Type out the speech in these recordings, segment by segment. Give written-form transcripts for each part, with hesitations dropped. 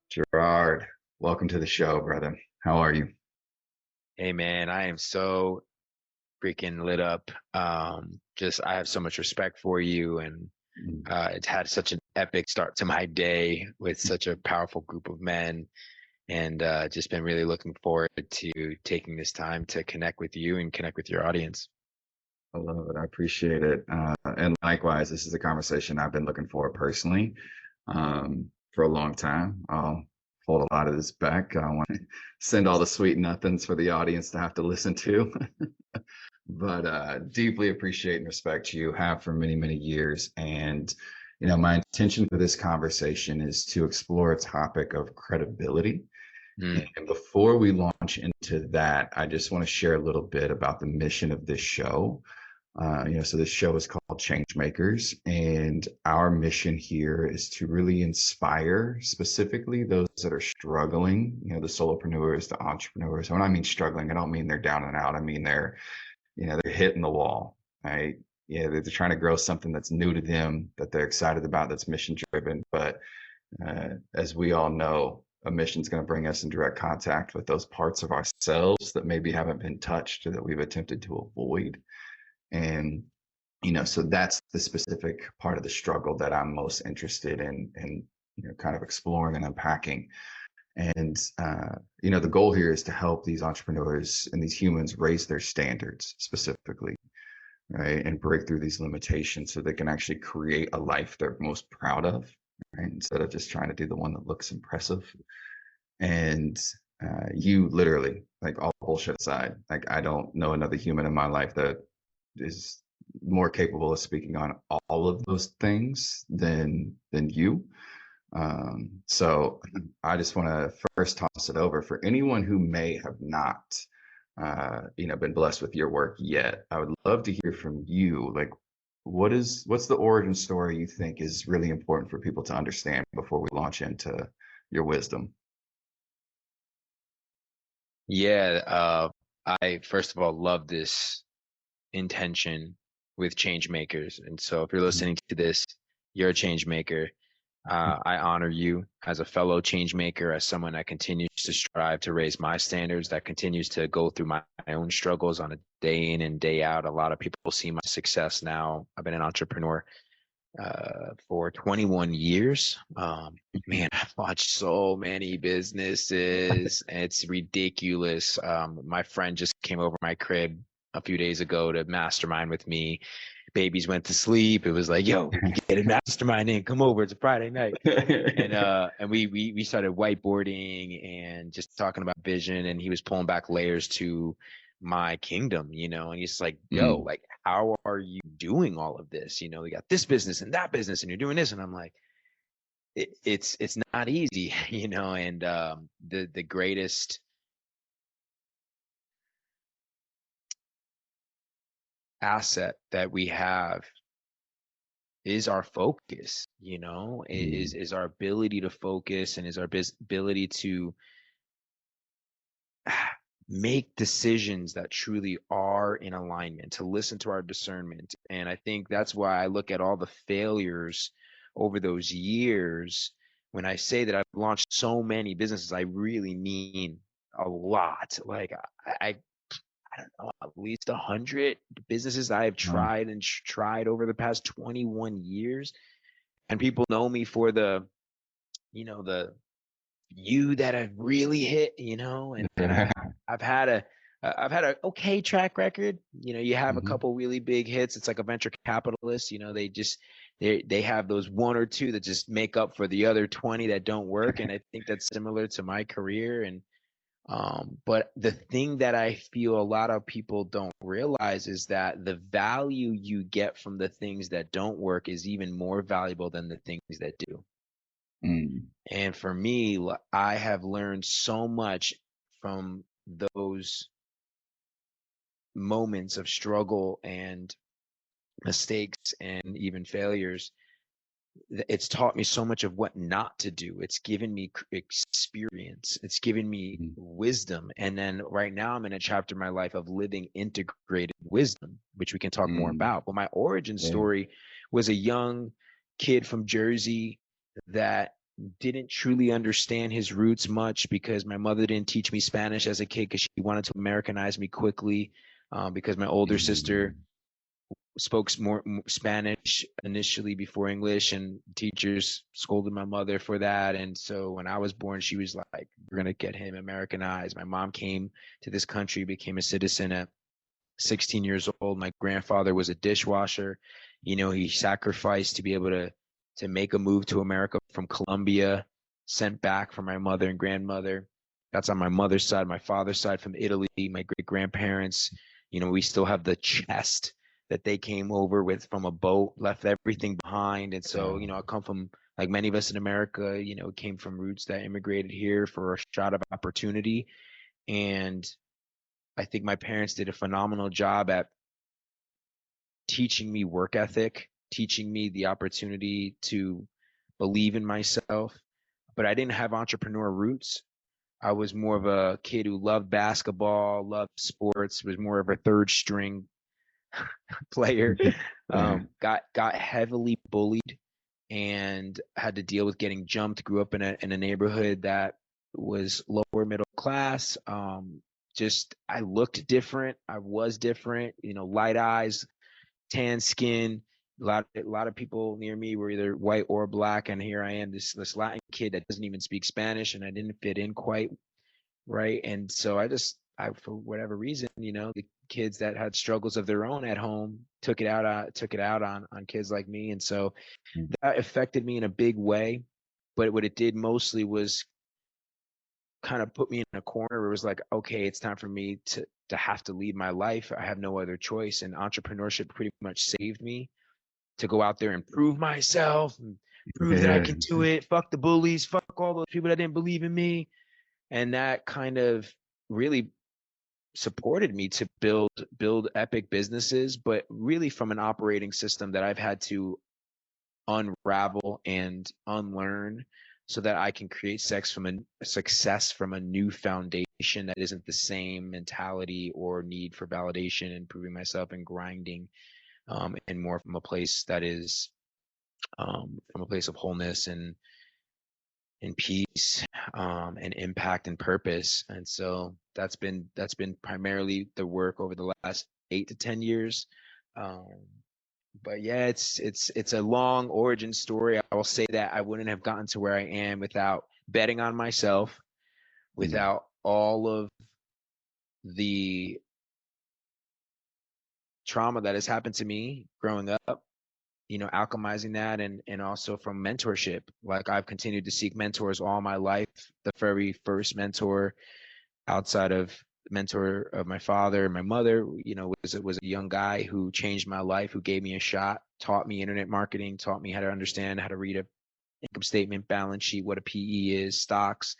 Gerard, welcome to the show, brother. How are you? Hey man, I am so freaking lit up. Just I have so much respect for you, and Mm. it's had such an epic start to my day with such a powerful group of men, and just been really looking forward to taking this time to connect with you and connect with your audience. I love it. I appreciate it. And likewise, this is a conversation I've been looking for personally for a long time. I'll hold a lot of this back. I want to send all the sweet nothings for the audience to have to listen to. But deeply appreciate and respect you have for many, many years. And, my intention for this conversation is to explore a topic of credibility. Mm, And before we launch into that, I just want to share a little bit about the mission of this show. So this show is called Change Makers, and our mission here is to really inspire specifically those that are struggling, the solopreneurs, the entrepreneurs. When I mean struggling, I don't mean they're down and out. I mean they're hitting the wall, right? Yeah, they're trying to grow something that's new to them, that they're excited about, that's mission driven. But as we all know, a mission is going to bring us in direct contact with those parts of ourselves that maybe haven't been touched or that we've attempted to avoid. And, so that's the specific part of the struggle that I'm most interested in, kind of exploring and unpacking. And, the goal here is to help these entrepreneurs and these humans raise their standards specifically, right? And break through these limitations so they can actually create a life they're most proud of, right? Instead of just trying to do the one that looks impressive. And you literally, like all bullshit aside, like I don't know another human in my life that is more capable of speaking on all of those things than you. So I just want to first toss it over for anyone who may have not, been blessed with your work yet. I would love to hear from you. Like, what's the origin story you think is really important for people to understand before we launch into your wisdom? yeah, I first of all love this intention with change makers, and so if you're listening to this, you're a change maker. I honor you as a fellow change maker, as someone that continues to strive to raise my standards, that continues to go through my own struggles on a day in and day out. A lot of people see my success now. I've been an entrepreneur for 21 years. Man, I've launched so many businesses. It's ridiculous. My friend just came over my crib a few days ago to mastermind with me. Babies went to sleep. It was like, yo, you get a mastermind in, come over. It's a Friday night. And we started whiteboarding and just talking about vision. And he was pulling back layers to my kingdom, and he's like, yo, Mm, like, how are you doing all of this? We got this business and that business, and you're doing this. And I'm like, it's not easy, and the greatest asset that we have is our focus, mm, is our ability to focus, and is our ability to make decisions that truly are in alignment, to listen to our discernment. And I think that's why I look at all the failures over those years. When I say that I've launched so many businesses, I really mean a lot. Like I don't know, at least 100 businesses I have wow. tried and tried over the past 21 years. And people know me for the you that have really hit, and I've had a okay track record. You have a Mhm. couple really big hits. It's like a venture capitalist, they have those one or two that just make up for the other 20 that don't work. And I think that's similar to my career. And but the thing that I feel a lot of people don't realize is that the value you get from the things that don't work is even more valuable than the things that do. Mm, And for me, I have learned so much from those moments of struggle and mistakes and even failures. It's taught me so much of what not to do. It's given me experience. It's given me mm, wisdom. And then right now, I'm in a chapter of my life of living integrated wisdom, which we can talk more mm, about. But my origin yeah. story was a young kid from Jersey that didn't truly understand his roots much because my mother didn't teach me Spanish as a kid because she wanted to Americanize me quickly. Because my older sister Mm. spoke more Spanish initially before English, and teachers scolded my mother for that. And so when I was born, she was like, "We're gonna get him Americanized." My mom came to this country, became a citizen at 16 years old. My grandfather was a dishwasher. You know, he sacrificed to be able to make a move to America from Colombia, sent back from my mother and grandmother. That's on my mother's side. My father's side from Italy, my great grandparents. You know, we still have the chest that they came over with from a boat, left everything behind. And so, you know, I come from, like many of us in America, you know, came from roots that immigrated here for a shot of opportunity. And I think my parents did a phenomenal job at teaching me work ethic, teaching me the opportunity to believe in myself. But I didn't have entrepreneur roots. I was more of a kid who loved basketball, loved sports, was more of a third string player. Yeah. Got heavily bullied and had to deal with getting jumped. Grew up in a neighborhood that was lower middle class. Just I looked different. I was different. You know, light eyes, tan skin. A lot of people near me were either white or black, and here I am, this Latin kid that doesn't even speak Spanish, and I didn't fit in quite right. And so I for whatever reason, you know, the kids that had struggles of their own at home took it out on kids like me, and so Mm. that affected me in a big way. But what it did mostly was kind of put me in a corner where it was like, okay, it's time for me to have to lead my life. I have no other choice, and entrepreneurship pretty much saved me to go out there and prove myself and prove that I can Yes. do it. Fuck the bullies, fuck all those people that didn't believe in me. And that kind of really supported me to build epic businesses, but really from an operating system that I've had to unravel and unlearn so that I can create success from a new foundation that isn't the same mentality or need for validation and proving myself and grinding, and more from a place that is, from a place of wholeness and peace, and impact and purpose. And so that's been primarily the work over the last 8 to 10 years. Um, but yeah, it's a long origin story. I will say that I wouldn't have gotten to where I am without betting on myself, Mm. without all of the trauma that has happened to me growing up, you know, alchemizing that, and also from mentorship. Like I've continued to seek mentors all my life. The very first mentor outside of the mentor of my father and my mother, you know, was a young guy who changed my life, who gave me a shot, taught me internet marketing, taught me how to understand how to read a income statement, balance sheet, what a PE is, stocks,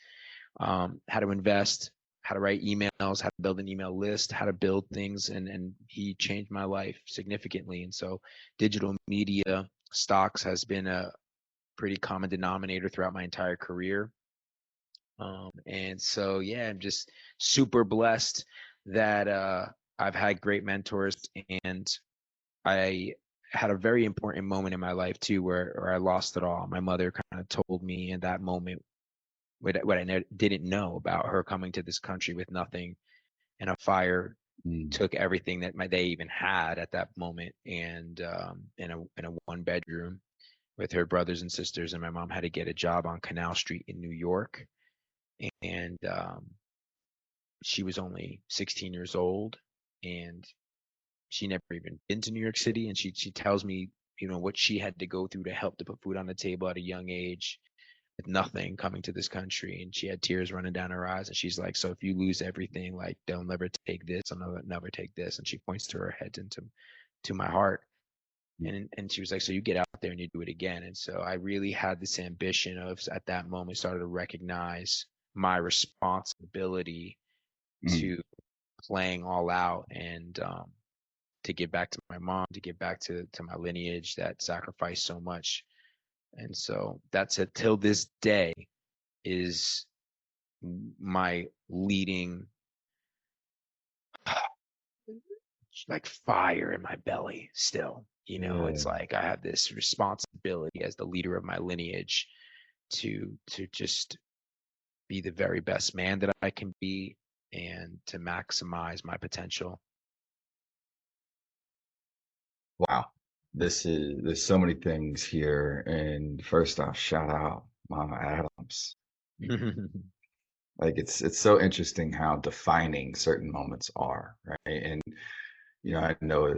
how to invest, how to write emails, how to build an email list, how to build things. And he changed my life significantly. And so digital media, stocks has been a pretty common denominator throughout my entire career. And so, yeah, I'm just super blessed that I've had great mentors, and I had a very important moment in my life too, where I lost it all. My mother kind of told me in that moment what I didn't know about her coming to this country with nothing, and a fire Mm. took everything that they even had at that moment, and in a one bedroom with her brothers and sisters, and my mom had to get a job on Canal Street in New York, and she was only 16 years old, and she never even been to New York City, and she tells me, you know, what she had to go through to help to put food on the table at a young age with nothing coming to this country, and she had tears running down her eyes, and she's like, so if you lose everything, like they'll never take this, I'll never take this, and she points to her head and to my heart, and she was like, so you get out there and you do it again. And so I really had this ambition of, at that moment, started to recognize my responsibility Mm. to playing all out, and to give back to my mom, to give back to my lineage that sacrificed so much. And so that's it till this day is my leading, like, fire in my belly still. You know, Yeah. it's like I have this responsibility as the leader of my lineage to just be the very best man that I can be and to maximize my potential. Wow. There's so many things here. And first off, shout out Mama Adams. Like it's so interesting how defining certain moments are, right? And I know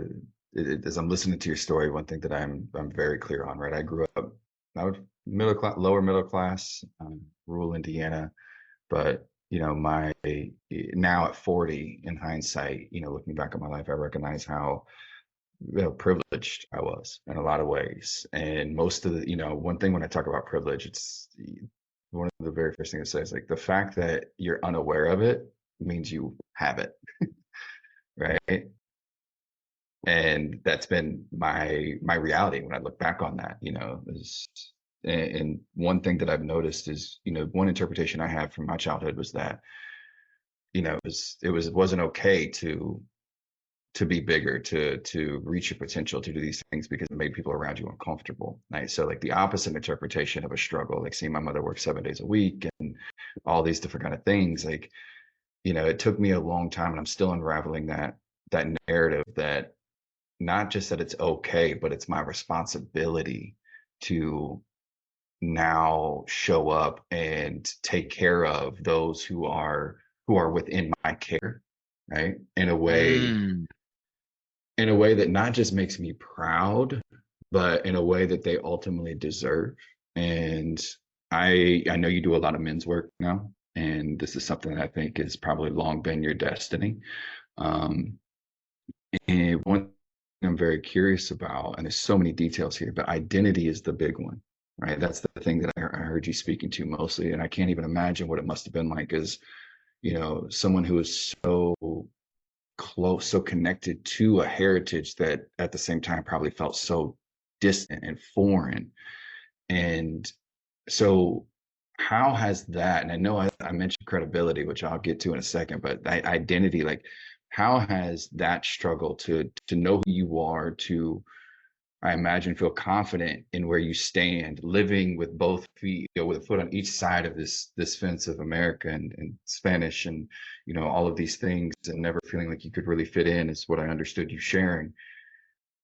as I'm listening to your story, one thing that I'm very clear on, right? I grew up, I would middle class, lower middle class, rural Indiana, but my now at 40, in hindsight, looking back at my life, I recognize how privileged I was in a lot of ways. And most of the, one thing when I talk about privilege, it's one of the very first things I say is like the fact that you're unaware of it means you have it, right? And that's been my reality when I look back on that, and one thing that I've noticed is, one interpretation I have from my childhood was that, it wasn't okay to be bigger, to reach your potential, to do these things because it made people around you uncomfortable. Right? So like the opposite interpretation of a struggle, like seeing my mother work 7 days a week and all these different kind of things, like, it took me a long time and I'm still unraveling that narrative that not just that it's okay, but it's my responsibility to now show up and take care of those who are within my care, right? Mm. In a way that not just makes me proud, but in a way that they ultimately deserve. And I know you do a lot of men's work now, and this is something that I think has probably long been your destiny. Um, and one thing I'm very curious about, and there's so many details here, but identity is the big one, right? That's the thing that I heard you speaking to mostly, and I can't even imagine what it must have been like as, someone who is so close, so connected to a heritage that at the same time probably felt so distant and foreign. And so how has that, and I know I mentioned credibility, which I'll get to in a second, but identity, like how has that struggle to know who you are, to I imagine feel confident in where you stand, living with both feet, with a foot on each side of this fence of America and Spanish and all of these things, and never feeling like you could really fit in, is what I understood you sharing.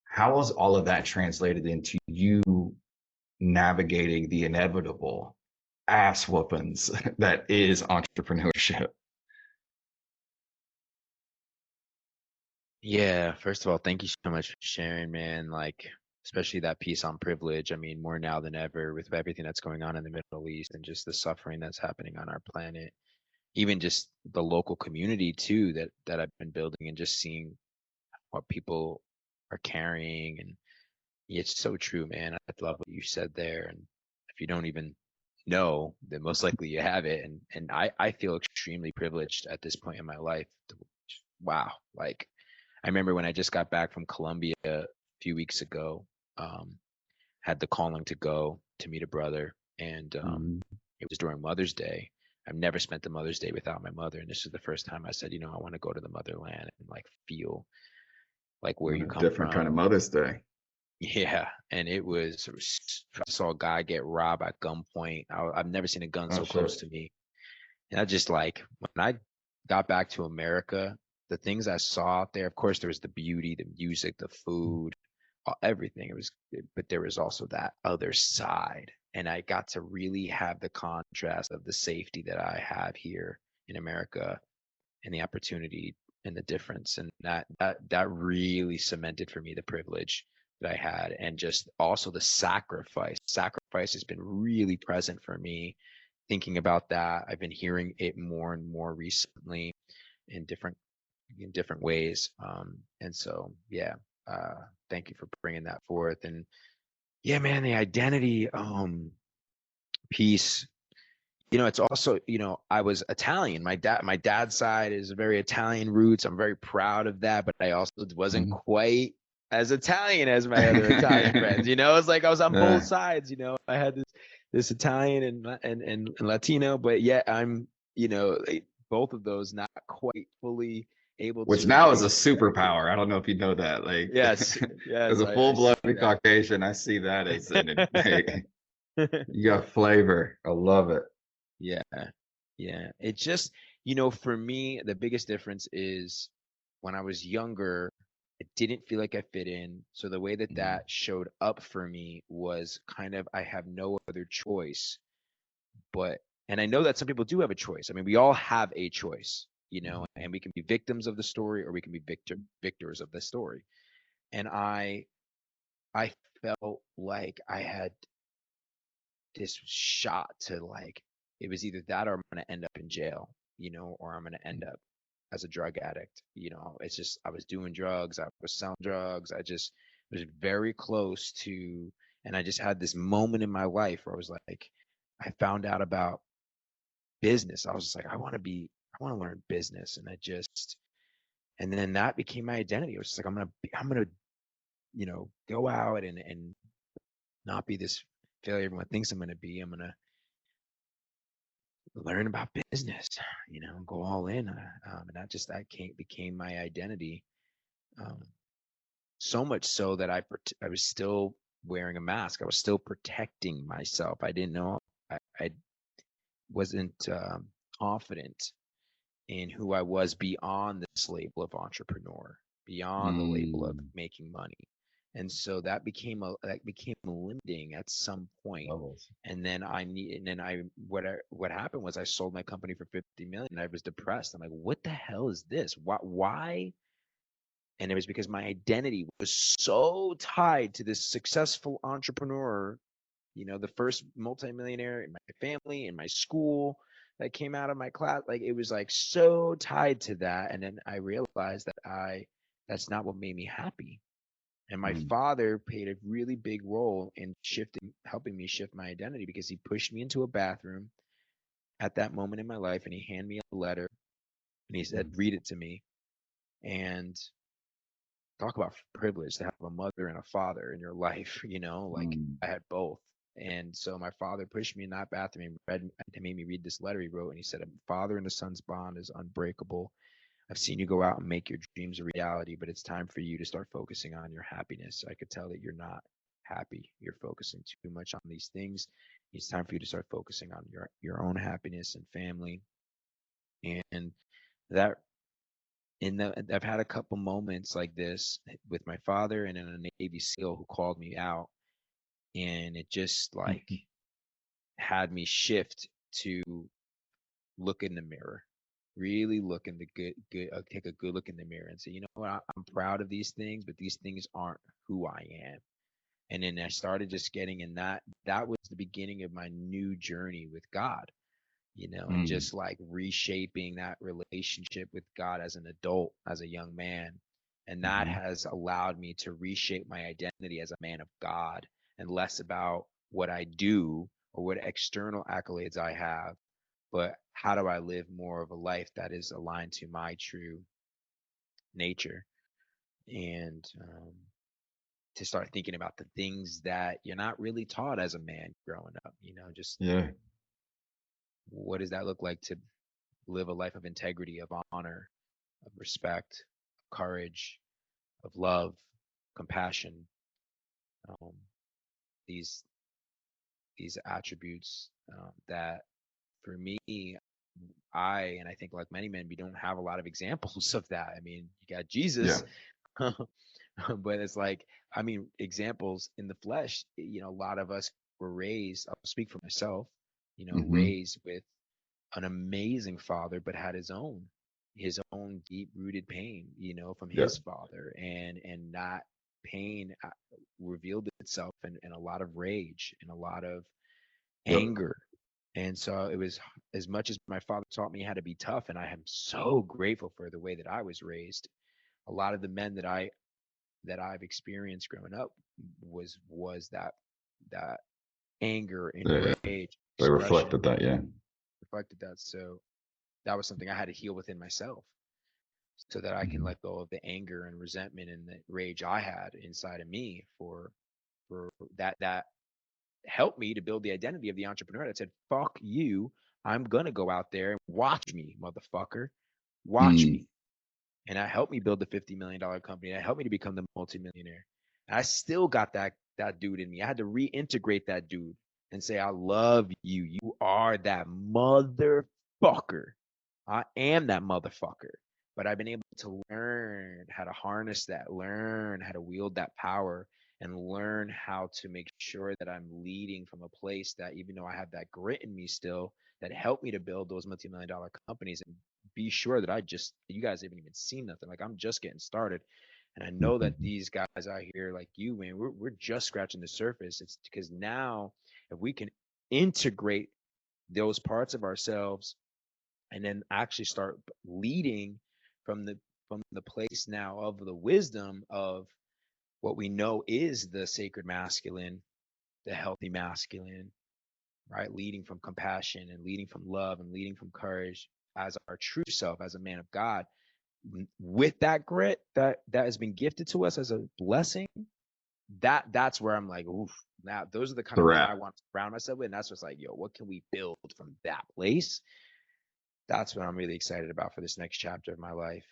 How has all of that translated into you navigating the inevitable ass whoopings that is entrepreneurship? Yeah, first of all, thank you so much for sharing, man. Like, especially that piece on privilege. I mean, more now than ever with everything that's going on in the Middle East and just the suffering that's happening on our planet. Even just the local community too that I've been building and just seeing what people are carrying. And it's so true, man. I love what you said there. And if you don't even know, then most likely you have it. And I feel extremely privileged at this point in my life. Wow. Like I remember when I just got back from Colombia a few weeks ago, had the calling to go to meet a brother, and Mhm. it was during Mother's Day. I've never spent the Mother's Day without my mother, and this is the first time I said, I want to go to the motherland and like feel like where What you a come different kind of from. Mother's Day. Yeah, and I saw a guy get robbed at gunpoint. I've never seen a gun Oh so close shit. to me. And I just like when I got back to America, the things I saw out there, of course, there was the beauty, the music, the food, everything. But there was also that other side. And I got to really have the contrast of the safety that I have here in America and the opportunity and the difference. And that really cemented for me the privilege that I had, and just also the sacrifice. Sacrifice has been really present for me. Thinking about that, I've been hearing it more and more recently in different ways. And so, yeah, thank you for bringing that forth. And yeah, man, the identity piece. It's also, I was Italian. My dad's side is very Italian roots. I'm very proud of that, but I also wasn't Mhm. quite as Italian as my other Italian friends. It's like I was on both Yeah. sides. I had this Italian and Latino, but yet I'm, both of those not quite fully able Which to now is a embrace American. superpower. I don't know if you know that. Like, Yes, as yes, a I see full-blooded that. Caucasian, I see that as an advantage. You got flavor. I love it. Yeah. Yeah. It just, for me, the biggest difference is when I was younger, I didn't feel like I fit in. So the way that Mm, that showed up for me was kind of, I have no other choice. But, and I know that some people do have a choice. I mean, we all have a choice, and we can be victims of the story or we can be victors of the story. And I felt like I had this shot to like, it was either that or I'm going to end up in jail, or I'm going to end up as a drug addict. It's just, I was doing drugs, I was selling drugs. I just was very close to, and I just had this moment in my life where I was like, I found out about business. I was just like, I want to learn business. And then that became my identity. I was just like, I'm going to, go out and not be this failure everyone thinks I'm going to be. I'm going to learn about business, go all in. And became my identity. Um, so much so that I was still wearing a mask. I was still protecting myself. I didn't know, I wasn't confident in who I was beyond this label of entrepreneur, beyond the label of mm, making money. And so that became limiting at some point. levels. And then what happened was I sold my company for 50 million and I was depressed. I'm like, what the hell is this? Why? And it was because my identity was so tied to this successful entrepreneur, the first multimillionaire in my family, in my school that came out of my class. Like it was like so tied to that. And then I realized that that's not what made me happy. And my Mm, father played a really big role in helping me shift my identity because he pushed me into a bathroom at that moment in my life and he handed me a letter and he said, mm, read it to me. And talk about privilege to have a mother and a father in your life, like mm, I had both. And so my father pushed me in that bathroom and made me read this letter he wrote. And he said, a father and a son's bond is unbreakable. I've seen you go out and make your dreams a reality, but it's time for you to start focusing on your happiness. I could tell that you're not happy. You're focusing too much on these things. It's time for you to start focusing on your own happiness and family. And that I've had a couple moments like this with my father and then a Navy SEAL who called me out, and it just like mm, had me shift to look in the mirror, really look in the take a good look in the mirror and say, you know what, I'm proud of these things, but these things aren't who I am. And then I started just getting in that. That was the beginning of my new journey with God, and mm, just like reshaping that relationship with God as an adult, as a young man. And that mhm. has allowed me to reshape my identity as a man of God and less about what I do or what external accolades I have, but how do I live more of a life that is aligned to my true nature. And to start thinking about the things that you're not really taught as a man growing up, just Yeah. what does that look like to live a life of integrity, of honor, of respect, of courage, of love, compassion. Um, these these attributes that, for me, and I think like many men, we don't have a lot of examples of that. I mean, you got Yeah. Jesus, but it's like, I mean, examples in the flesh. A lot of us were raised. I'll speak for myself. Hmm. Raised with an amazing father, but had his own deep rooted pain, from Yeah. his father, and that pain revealed itself in a lot of rage and a lot of Yep. anger. And so it was, as much as my father taught me how to be tough, and I am so grateful for the way that I was raised. A lot of the men that I've experienced growing up was that anger and Yeah. rage They expression reflected that. Yeah. reflected that. So that was something I had to heal within myself so that I can Mhm. let go of the anger and resentment and the rage I had inside of me for that helped me to build the identity of the entrepreneur that said, fuck you. I'm gonna go out there and watch me, motherfucker. Watch Mm, me. And that helped me build the $50 million company. That helped me to become the multimillionaire. And I still got that dude in me. I had to reintegrate that dude. and say, I love you. You are that motherfucker. I am that motherfucker. But I've been able to learn how to harness that, learn how to wield that power, and learn how to make sure that I'm leading from a place that, even though I have that grit in me still, that helped me to build those multi-million dollar companies, and be sure that you guys haven't even seen nothing. Like, I'm just getting started. And I know that Mhm. these guys out here, like you, man, we're just scratching the surface. It's because now, if we can integrate those parts of ourselves and then actually start leading from the place now of the wisdom of what we know is the sacred masculine, the healthy masculine, right? Leading from compassion and leading from love and leading from courage as our true self, as a man of God, with that grit that has been gifted to us as a blessing. That's where I'm like, oof. Now those are the kind of men I Correct. want to surround myself with. And that's what's like, yo, what can we build from that place? That's what I'm really excited about for this next chapter of my life.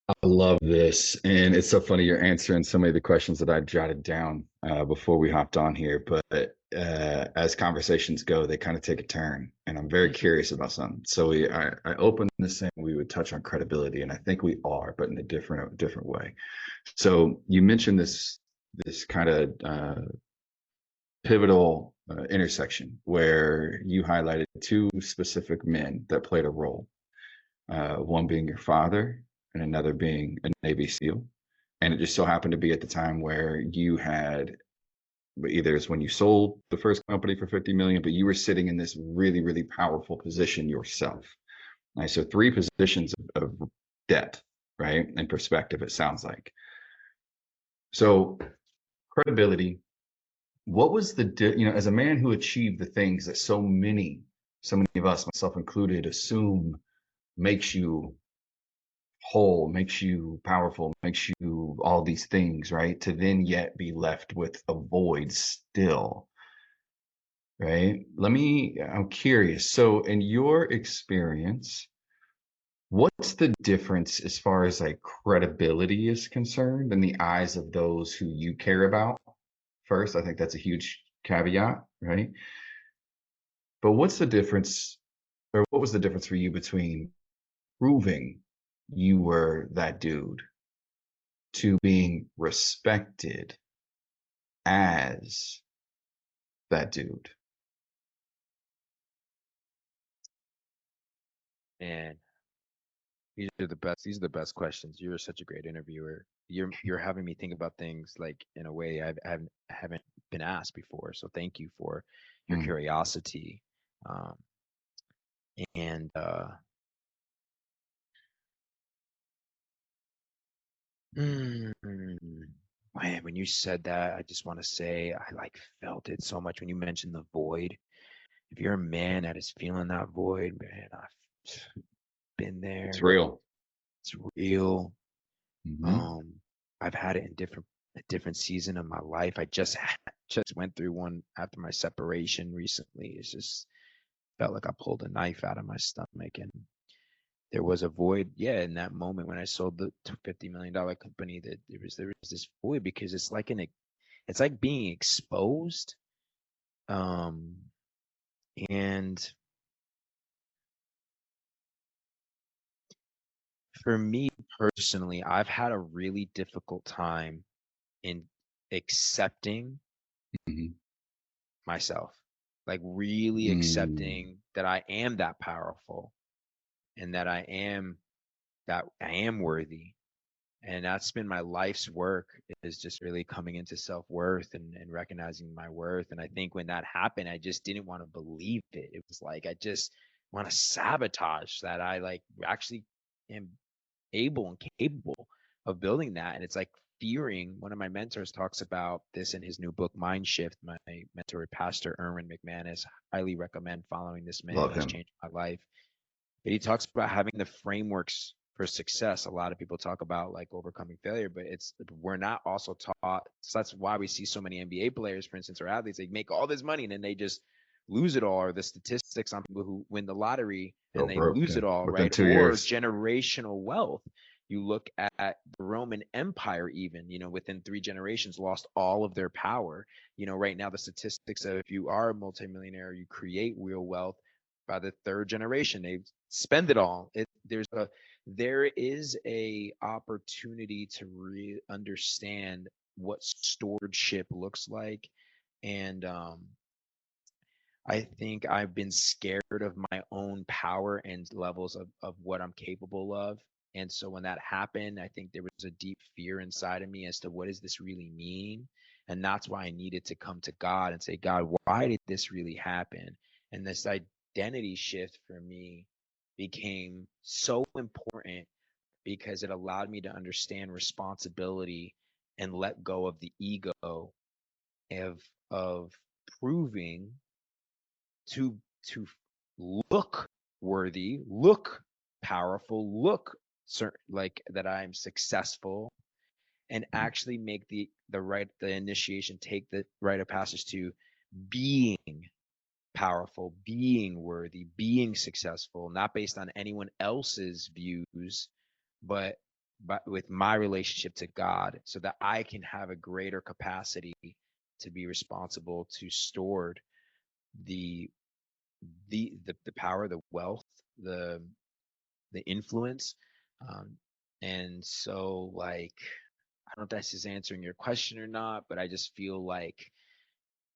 I love this. And it's so funny you're answering so many of the questions that I jotted down before we hopped on here. But as conversations go, they kind of take a turn. And I'm very curious about something. So I opened this saying we would touch on credibility, and I think we are, but in a different way. So you mentioned this kind of pivotal intersection where you highlighted two specific men that played a role, one being your father and another being a Navy SEAL. And it just so happened to be at the time where you had, either it's when you sold the first company for 50 million, but you were sitting in this really, really powerful position yourself. Right? So three positions of debt, right? And perspective, it sounds like. So credibility, what was as a man who achieved the things that so many of us, myself included, assume makes you whole, makes you powerful, makes you all these things, right? To then yet be left with a void still, right? I'm curious. So, in your experience, what's the difference as far as like credibility is concerned in the eyes of those who you care about? First, I think that's a huge caveat, right? But what's the difference, or what was the difference for you between proving you were that dude to being respected as that dude? Man, these are the best questions. You're such a great interviewer. You're having me think about things like in a way I haven't been asked before. So thank you for your Mm, curiosity. Um, and mm, man, when you said that, I just want to say I like felt it so much when you mentioned the void. If you're a man that is feeling that void, man, I've been it's there. real. It's real. Hmm. Um, I've had it in a different season of my life. I just went through one after my separation recently. It's just felt like I pulled a knife out of my stomach, and there was a void. Yeah, in that moment when I sold the $50 million company, that there was this void because it's like being exposed. Um, and for me personally, I've had a really difficult time in accepting Hmm. myself, like really Mm. accepting that I am that powerful and that I am worthy. And that's been my life's work, is just really coming into self-worth and recognizing my worth. And I think when that happened, I just didn't want to believe it. It was like I just want to sabotage that I like actually am able and capable of building that. And it's like fearing. One of my mentors talks about this in his new book, Mind Shift. My mentor, Pastor Erwin McManus, highly recommend following this man. Love Has him. changed my life. But he talks about having the frameworks for success. A lot of people talk about like overcoming failure, but we're not also taught. So that's why we see so many NBA players, for instance, or athletes. They make all this money and then they just lose it all. Or the statistics on people who win the lottery Go and they broke, lose yeah, it all, within right? two Or years. generational wealth. You look at the Roman Empire, even, within 3 generations, lost all of their power. Right now, the statistics of if you are a multimillionaire, you create real wealth, by the third generation, they spend it all. There is a opportunity to understand what stewardship looks like. And I think I've been scared of my own power and levels of what I'm capable of. And so when that happened, I think there was a deep fear inside of me as to what does this really mean? And that's why I needed to come to God and say, God, why did this really happen? And this identity shift for me became so important because it allowed me to understand responsibility and let go of the ego of proving to look worthy, look powerful, look certain, like that I'm successful, and actually make the initiation, take the rite of passage to being powerful, being worthy, being successful, not based on anyone else's views, but with my relationship to God, so that I can have a greater capacity to be responsible, to steward the the power, the wealth, the influence. And so, like, I don't know if this is answering your question or not, but I just feel like,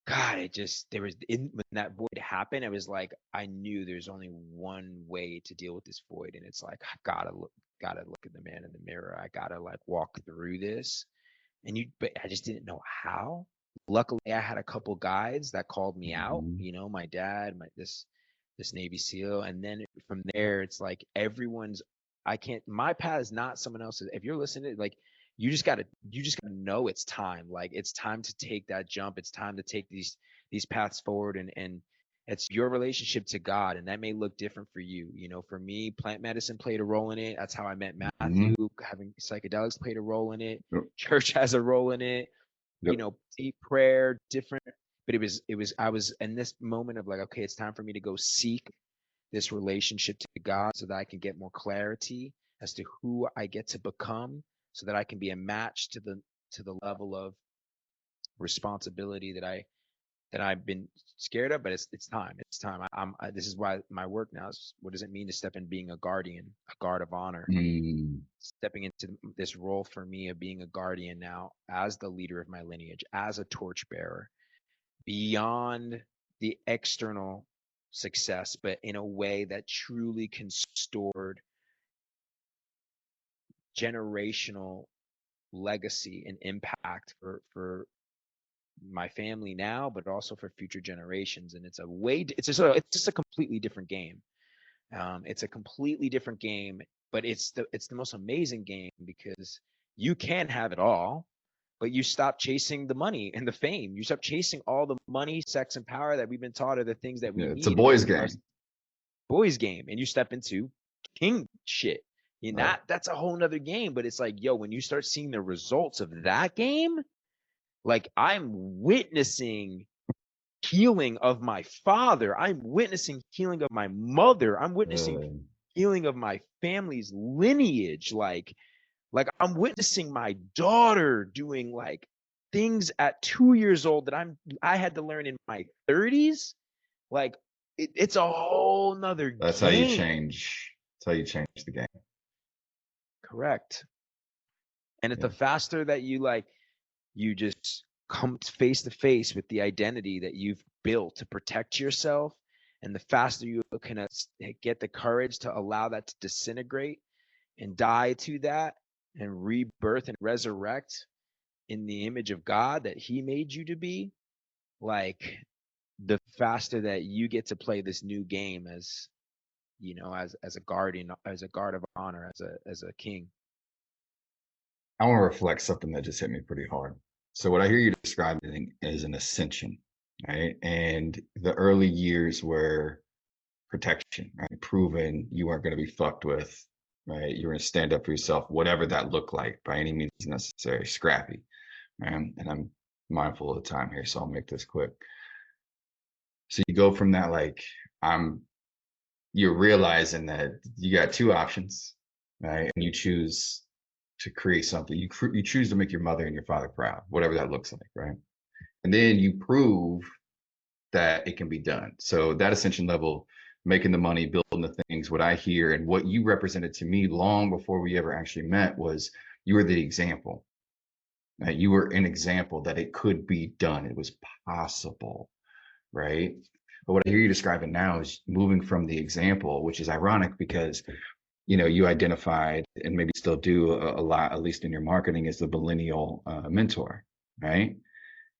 God, when that void happened, I was like, I knew there's only one way to deal with this void. And it's like, I gotta look at the man in the mirror. I gotta like walk through this. But I just didn't know how. Luckily, I had a couple guides that called me out. Mhm. My dad, this Navy SEAL, and then from there, it's like everyone's. I can't. My path is not someone else's. If you're listening, like you just gotta know it's time. Like it's time to take that jump. It's time to take these paths forward, and it's your relationship to God, and that may look different for you. For me, plant medicine played a role in it. That's how I met Mhm. Matthew. Having psychedelics played a role in it. Yep. Church has a role in it. Yep. Deep prayer, different. But I was in this moment of like, okay, it's time for me to go seek this relationship to God so that I can get more clarity as to who I get to become, so that I can be a match to the level of responsibility that I've been scared of. But it's time. It's time. This is why my work now is, what does it mean to step in being a guardian, a guard of honor? Mm. Stepping into this role for me of being a guardian now, as the leader of my lineage, as a torchbearer, beyond the external success, but in a way that truly can store generational legacy and impact for my family now, but also for future generations. And it's just a completely different game. It's a completely different game, but it's the most amazing game, because you can have it all, but you stop chasing the money and the fame. You stop chasing all the money, sex, and power that we've been taught are the things that we Yeah, it's a need, and boys' make our game. boys game, and you step into king shit. And Right. that's a whole nother game. But it's like, yo, when you start seeing the results of that game, like I'm witnessing healing of my father. I'm witnessing healing of my mother. I'm witnessing Uh, healing of my family's lineage. Like I'm witnessing my daughter doing like things at 2 years old that I had to learn in my 30s. Like it's a whole nother that's how you game. change. That's how you change the game. Correct. And it's Yeah. the faster that you just come face to face with the identity that you've built to protect yourself, and the faster you can get the courage to allow that to disintegrate and die to that, and rebirth and resurrect in the image of God that he made you to be, like the faster that you get to play this new game as as a guardian, as a guard of honor, as a king. I want to reflect something that just hit me pretty hard. So what I hear you describing is an ascension, right? And the early years were protection, right? Proven you weren't going to be fucked with, right? You were going to stand up for yourself, whatever that looked like, by any means necessary, scrappy. Right? And I'm mindful of the time here, so I'll make this quick. So you go from that, like, you're realizing that you got two options, right? And you choose to create something. You choose to make your mother and your father proud, whatever that looks like, right? And then you prove that it can be done. So that ascension level, making the money, building the things, what I hear and what you represented to me long before we ever actually met was you were the example. Right? You were an example that it could be done. It was possible, right? But what I hear you describing now is moving from the example, which is ironic because you identified and maybe still do a lot, at least in your marketing, as the millennial mentor, right?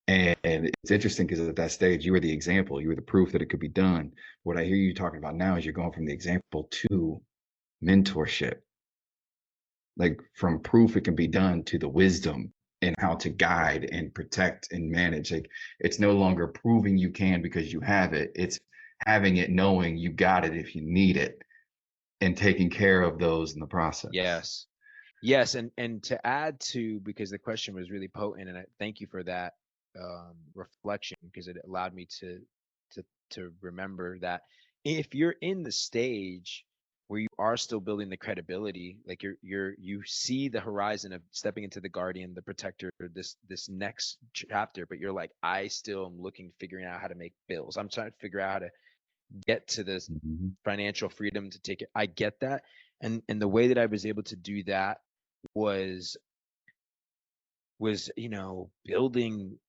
And it's interesting because at that stage, you were the example, you were the proof that it could be done. What I hear you talking about now is you're going from the example to mentorship, like from proof it can be done to the wisdom and how to guide and protect and manage. Like it's no longer proving you can because you have it. It's having it, knowing you got it if you need it, and taking care of those in the process. Yes, and to add to, because the question was really potent, and I thank you for that reflection, because it allowed me to remember that if you're in the stage where you are still building the credibility, like you see the horizon of stepping into the guardian, the protector, this next chapter, but you're like, I still am figuring out how to make bills. I'm trying to figure out how to get to this financial freedom to take it. I get that. And the way that I was able to do that was building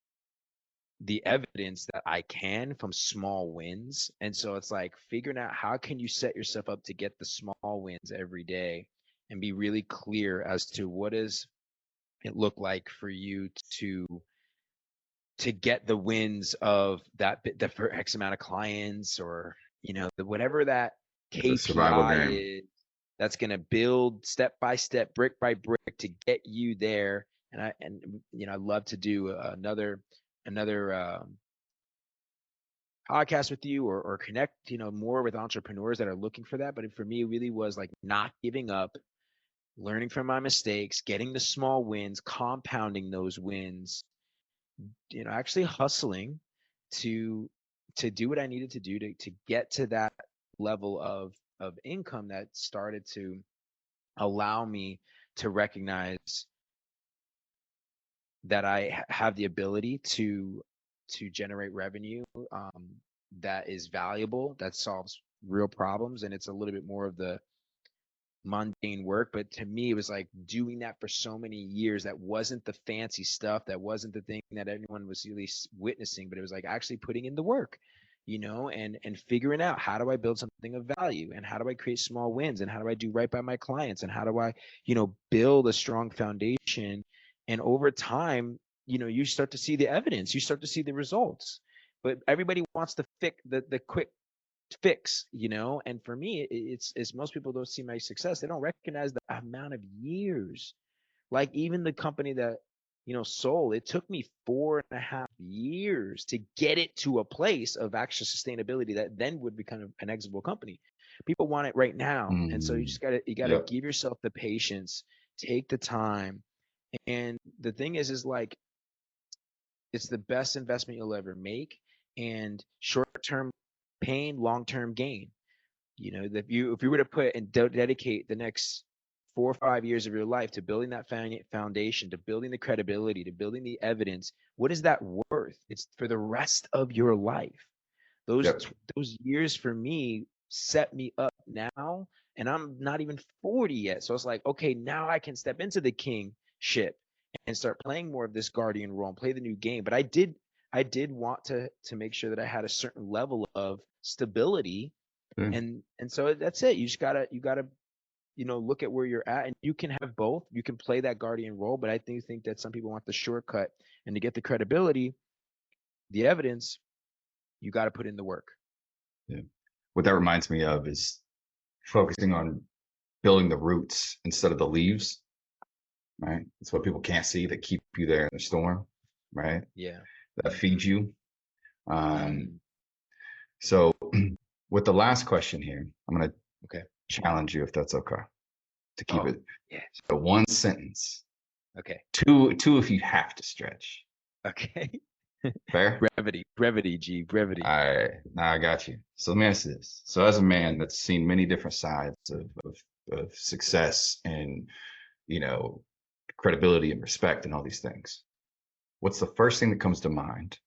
the evidence that I can from small wins. And so it's like figuring out how can you set yourself up to get the small wins every day and be really clear as to what does it look like for you to get the wins of that for X amount of clients, or whatever that The survival game. KPI is, that's going to build step by step, brick by brick, to get you there. And I love to do another podcast with you, or connect more with entrepreneurs that are looking for that. But for me, it really was like not giving up, learning from my mistakes, getting the small wins, compounding those wins, actually hustling to do what I needed to do to get to that level of income that started to allow me to recognize that I have the ability to generate revenue that is valuable, that solves real problems. And it's a little bit more of the mundane work, but to me it was like doing that for so many years. That wasn't the fancy stuff, that wasn't the thing that anyone was really witnessing, but it was like actually putting in the work, and figuring out, how do I build something of value, and how do I create small wins, and how do I do right by my clients, and how do I build a strong foundation. And over time, you start to see the evidence, you start to see the results. But everybody wants to fix the quick fix, and for me, it's most people don't see my success, they don't recognize the amount of years. Like even the company that sold, it took me 4.5 years to get it to a place of actual sustainability that then would become an exitable company. People want it right now. And so you just gotta Yep. give yourself the patience, take the time. And the thing is like, it's the best investment you'll ever make. And short-term pain, long-term gain. If you were to put and dedicate the next 4 or 5 years of your life to building that foundation, to building the credibility, to building the evidence, what is that worth? It's for the rest of your life. Those Yep. those years for me set me up now, and I'm not even 40 yet. So it's like, okay, now I can step into the kingship and start playing more of this guardian role and play the new game. But I did want to make sure that I had a certain level of stability. Yeah. And so that's it. You gotta look at where you're at, and you can have both. You can play that guardian role, but I think that some people want the shortcut, and to get the credibility, the evidence, you got to put in the work. Yeah. What that reminds me of is focusing on building the roots instead of the leaves, right? It's what people can't see that keep you there in the storm, right? Yeah. That feed you. Mm. So with the last question here, I'm going to Okay. challenge you, if that's okay, to keep it. Yeah. So one sentence, Okay. two if you have to stretch. Okay. Fair? Brevity, brevity. All right, now I got you. So let me ask you this. So as a man that's seen many different sides of success and, you know, credibility and respect and all these things. What's the first thing that comes to mind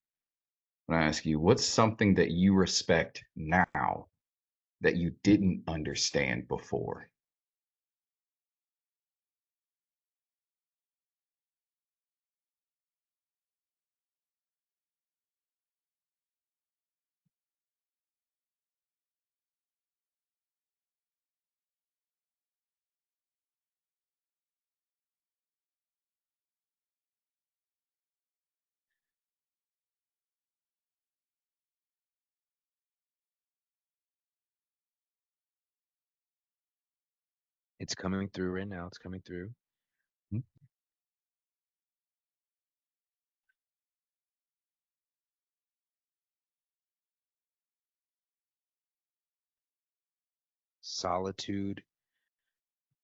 when I ask you, what's something that you respect now that you didn't understand before? It's coming through right now. It's coming through. Hmm? Solitude,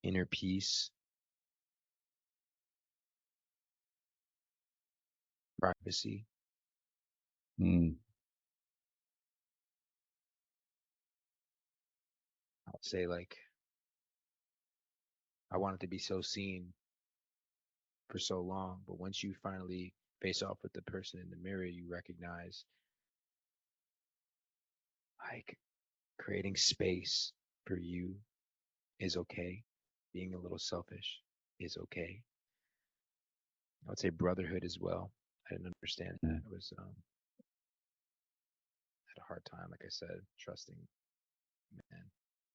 inner peace, privacy. Mm, I'll say like I wanted to be so seen for so long, but once you finally face off with the person in the mirror, you recognize like creating space for you is okay. Being a little selfish is okay. I would say brotherhood as well. I didn't understand that. mm, I was had a hard time, like I said, trusting man.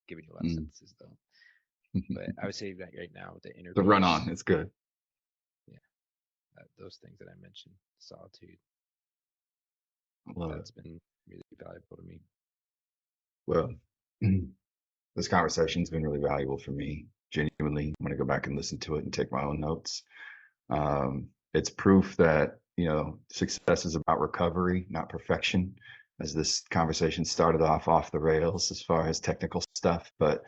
Giving you a lot of mm. sentences though. But I would say that right now with the inner The run peace, on, it's good. yeah, those things that I mentioned, solitude, I love it. that's been really valuable to me. Well, this conversation's been really valuable for me. Genuinely, I'm going to go back and listen to it and take my own notes. It's proof that, success is about recovery, not perfection. As this conversation started off the rails as far as technical stuff, but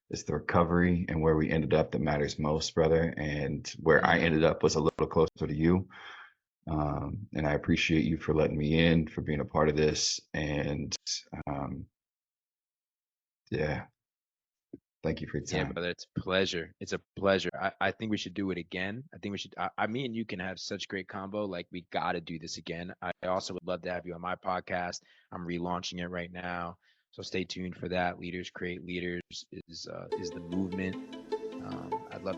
it's the recovery and where we ended up that matters most, brother. And where I Mm. ended up was a little closer to you. And I appreciate you for letting me in, for being a part of this. And um, yeah, thank you for your Yeah, time. brother, it's a pleasure. It's a pleasure. I think we should do it again. I think we should. Me and you can have such great combo. Like we got to do this again. I also would love to have you on my podcast. I'm relaunching it right now, so stay tuned for that. Leaders create leaders is the movement. I'd love